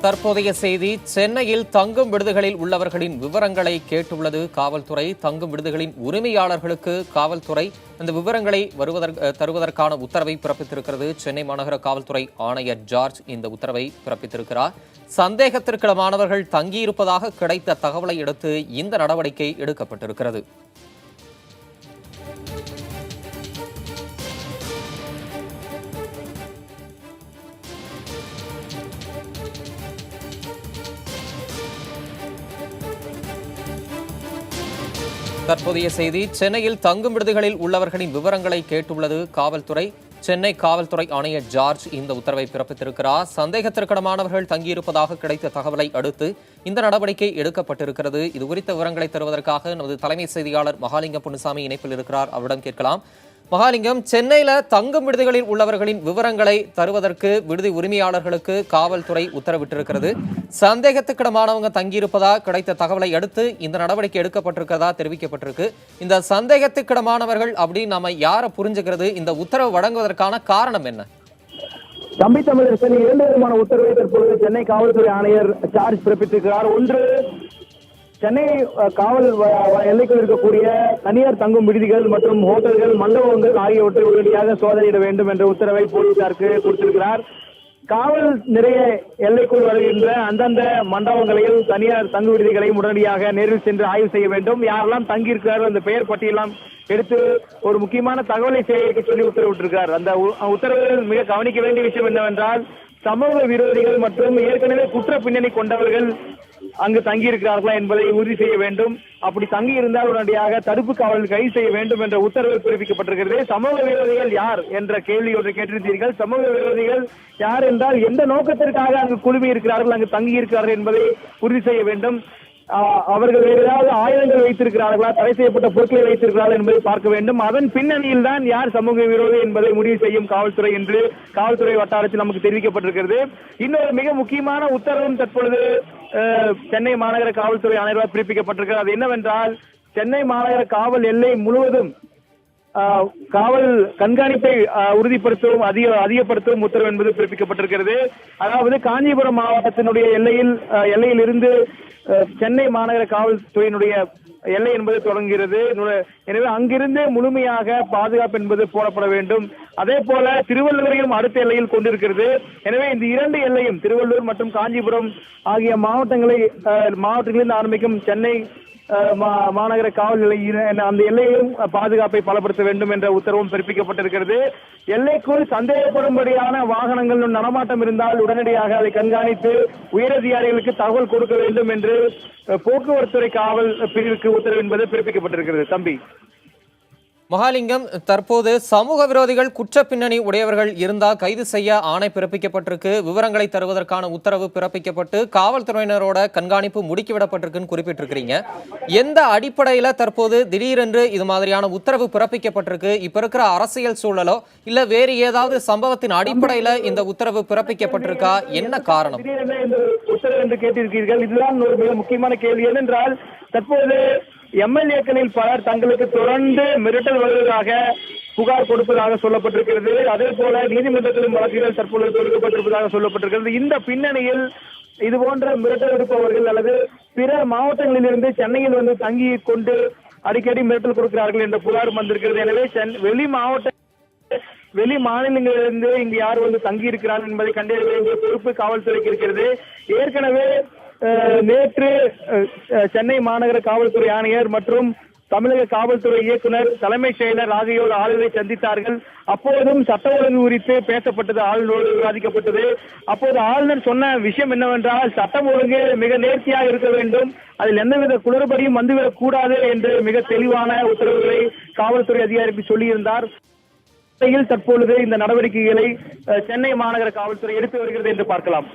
தற்போதைய செய்தி. சென்னையில் தங்கும் விடுதிகளில் உள்ளவர்களின் விவரங்களை கேட்டுள்ளது காவல்துறை. தங்கும் விடுதிகளின் உரிமையாளர்களுக்கு காவல்துறை அந்த விவரங்களை தருவதற்கான உத்தரவை பிறப்பித்திருக்கிறது. சென்னை மாநகர காவல்துறை ஆணையர் ஜார்ஜ் இந்த உத்தரவை பிறப்பித்திருக்கிறார். சந்தேகத்திற்கிடமானவர்கள் தங்கியிருப்பதாக கிடைத்த தகவலை அடுத்து இந்த நடவடிக்கை எடுக்கப்பட்டிருக்கிறது. தற்போதைய செய்தி. சென்னையில் தங்கும் விடுதிகளில் உள்ளவர்களின் விவரங்களை கேட்டுள்ளது காவல்துறை. சென்னை காவல்துறை ஆணையர் ஜார்ஜ் இந்த உத்தரவை பிறப்பித்திருக்கிறார். சந்தேகத்திற்கிடமானவர்கள் தங்கியிருப்பதாக கிடைத்த தகவலை அடுத்து இந்த நடவடிக்கை எடுக்கப்பட்டிருக்கிறது. இதுகுறித்த விவரங்களை தருவதற்காக நமது தலைமை செய்தியாளர் மகாலிங்கம் பொன்னுசாமி இணைப்பில் இருக்கிறார். அவரிடம் கேட்கலாம். மகாலிங்கம், சென்னையில தங்கும் விடுதிகளில் உள்ளவர்களின் விவரங்களை தருவதற்கு விடுதி உரிமையாளர்களுக்கு காவல்துறை உத்தரவிட்டிருக்கிறது. சந்தேகத்துக்கிடமானவங்க தங்கியிருப்பதா கிடைத்த தகவலை அடுத்து இந்த நடவடிக்கை எடுக்கப்பட்டிருக்கிறதா தெரிவிக்கப்பட்டிருக்கு. இந்த சந்தேகத்துக்கிடமானவர்கள் அப்படின்னு நாம யாரை புரிஞ்சுக்கிறது? இந்த உத்தரவு வழங்குவதற்கான காரணம் என்ன? தம்பி தமிழரசன், 2 விதமான உத்தரவை தற்பொழுது சென்னை காவல்துறை ஆணையர் ஜார்ஜ் பிறப்பித்திருக்கிறார். ஒன்று, சென்னை காவல் எல்லைக்குள் இருக்கக்கூடிய தனியார் தங்கும் விடுதிகள் மற்றும் ஹோட்டல்கள், மண்டபங்கள் ஆகியவற்றை உடனடியாக சோதனையிட வேண்டும் என்ற உத்தரவை போலீசாருக்கு கொடுத்திருக்கிறார். காவல் நிலைய எல்லைக்குள் வருகின்ற அந்தந்த மண்டபங்களையும் தனியார் தங்கு விடுதிகளையும் உடனடியாக நேரில் சென்று ஆய்வு செய்ய வேண்டும். யாரெல்லாம் தங்கியிருக்கிறார்கள் அந்த பெயர் பட்டியலாம் எடுத்து ஒரு முக்கியமான தகவலை சேகரிக்க சொல்லி உத்தரவிட்டிருக்கிறார். அந்த உத்தரவில் மிக கவனிக்க வேண்டிய விஷயம் என்னவென்றால், சமூக விரோதிகள் மற்றும் ஏற்கனவே குற்ற பின்னணி கொண்டவர்கள் அங்கு தங்கியிருக்கிறார்களா என்பதை உறுதி செய்ய வேண்டும். அப்படி தங்கி இருந்தால் உடனடியாக தடுப்பு காவலில் கைது செய்ய வேண்டும் என்ற உத்தரவு பிறப்பிக்கப்பட்டிருக்கிறது. சமூக விரோதிகள் யார் என்ற கேள்வி ஒன்றை கேட்டிருந்தீர்கள். சமூக விரோதிகள் யார் என்றால், எந்த நோக்கத்திற்காக அங்கு குழுமி இருக்கிறார்கள், அங்கு தங்கி இருக்கிறார்கள் என்பதை உறுதி செய்ய வேண்டும். அவர்கள் வேறு ஏதாவது ஆயுதங்கள் வைத்திருக்கிறார்களா, தடை செய்யப்பட்ட பொருட்களை வைத்திருக்கிறார்கள் என்பதை பார்க்க வேண்டும். அதன் பின்னணியில் தான் யார் சமூக விரோதி என்பதை முடிவு செய்யும் காவல்துறை என்று காவல்துறை வட்டாரத்தில் நமக்கு தெரிவிக்கப்பட்டிருக்கிறது. இன்னொரு மிக முக்கியமான உத்தரவும் தற்பொழுது சென்னை மாநகர காவல்துறை ஆணையரால் பிறப்பிக்கப்பட்டிருக்கிறது. அது என்னவென்றால், சென்னை மாநகர காவல் எல்லை முழுவதும் காவல் கண்காணிப்பை உறுதிப்படுத்தவும் அதிகப்படுத்தவும் உத்தரவு என்பது பிறப்பிக்கப்பட்டிருக்கிறது. அதாவது காஞ்சிபுரம் மாவட்டத்தினுடைய எல்லையில் இருந்து சென்னை மாநகர காவல்துறையினுடைய எல்லை என்பது தொடங்குகிறது. எனவே அங்கிருந்து முழுமையாக பாதுகாப்பு என்பது போடப்பட வேண்டும். அதே போல திருவள்ளூரையும் அடுத்த எல்லையில் கொண்டிருக்கிறது. எனவே இந்த 2 எல்லையும், திருவள்ளூர் மற்றும் காஞ்சிபுரம் ஆகிய மாவட்டங்களில் ஆரம்பிக்கும் சென்னை மாநகர காவல் நிலைய அந்த எல்லையிலும் பாதுகாப்பை பலப்படுத்த வேண்டும் என்ற உத்தரவும் பிறப்பிக்கப்பட்டிருக்கிறது. எல்லைக்குள் சந்தேகப்படும்படியான வாகனங்கள் நடமாட்டம் இருந்தால் உடனடியாக அதை கண்காணித்து உயரதிகாரிகளுக்கு தகவல் கொடுக்க வேண்டும் என்று போக்குவரத்துறை காவல் பிரிவுக்கு உத்தரவு என்பது பிறப்பிக்கப்பட்டிருக்கிறது. தம்பி மகாலிங்கம், தற்போது சமூக விரோதிகள் குற்ற பின்னணி உடையவர்கள் இருந்தால் கைது செய்ய ஆணை பிறப்பிக்கப்பட்டிருக்கு. விவரங்களை தருவதற்கான உத்தரவு பிறப்பிக்கப்பட்டு காவல்துறையினரோட கண்காணிப்பு முடுக்கிவிடப்பட்டிருக்குன்னு குறிப்பிட்டிருக்கிறீங்க. எந்த அடிப்படையில தற்போது திடீரென்று இது மாதிரியான உத்தரவு பிறப்பிக்கப்பட்டிருக்கு? இப்ப இருக்கிற அரசியல் சூழலோ இல்ல வேறு ஏதாவது சம்பவத்தின் அடிப்படையில இந்த உத்தரவு பிறப்பிக்கப்பட்டிருக்கா? என்ன காரணம்? உத்தரவு என்று கேட்டிருக்கிறீர்கள். இதுதான் ஒரு மிக முக்கியமான கேள்வி. ஏனென்றால், தற்போது எம்எல்ஏக்களில் பலர் தங்களுக்கு தொடர்ந்து மிரட்டல் வருவதாக புகார் கொடுப்பதாக சொல்லப்பட்டிருக்கிறது. அதே போல நீதிமன்றத்திலும் வழக்குகள் தற்போது தொடுக்கப்பட்டிருப்பதாக சொல்லப்பட்டிருக்கிறது. இந்த பின்னணியில் இது போன்ற மிரட்டல் எடுப்பவர்கள் அல்லது பிற மாவட்டங்களிலிருந்து சென்னையில் வந்து தங்கி கொண்டு அடிக்கடி மிரட்டல் கொடுக்கிறார்கள் என்ற புகார் வந்திருக்கிறது. எனவே வெளி மாநிலங்களிலிருந்து இங்கு யார் வந்து தங்கி இருக்கிறார்கள் என்பதை கண்டறிய வேண்டிய பொறுப்பு காவல்துறைக்கு இருக்கிறது. ஏற்கனவே நேற்று சென்னை மாநகர காவல்துறை ஆணையர் மற்றும் தமிழக காவல்துறை இயக்குனர், தலைமைச் செயலர் ஆகியோர் ஆளுநரை சந்தித்தார்கள். அப்போதும் சட்ட ஒழுங்கு குறித்து பேசப்பட்டது, ஆளுநரோடு விவாதிக்கப்பட்டது. அப்போது ஆளுநர் சொன்ன விஷயம் என்னவென்றால், சட்டம் ஒழுங்கு மிக நேர்த்தியாக இருக்க வேண்டும், அதில் எந்தவித குளறுபடியும் வந்துவிடக் கூடாது என்று மிக தெளிவான உத்தரவுகளை காவல்துறை அதிகாரிக்கு சொல்லியிருந்தார். தற்பொழுது இந்த நடவடிக்கைகளை சென்னை மாநகர காவல்துறை எடுத்து வருகிறது என்று பார்க்கலாம்.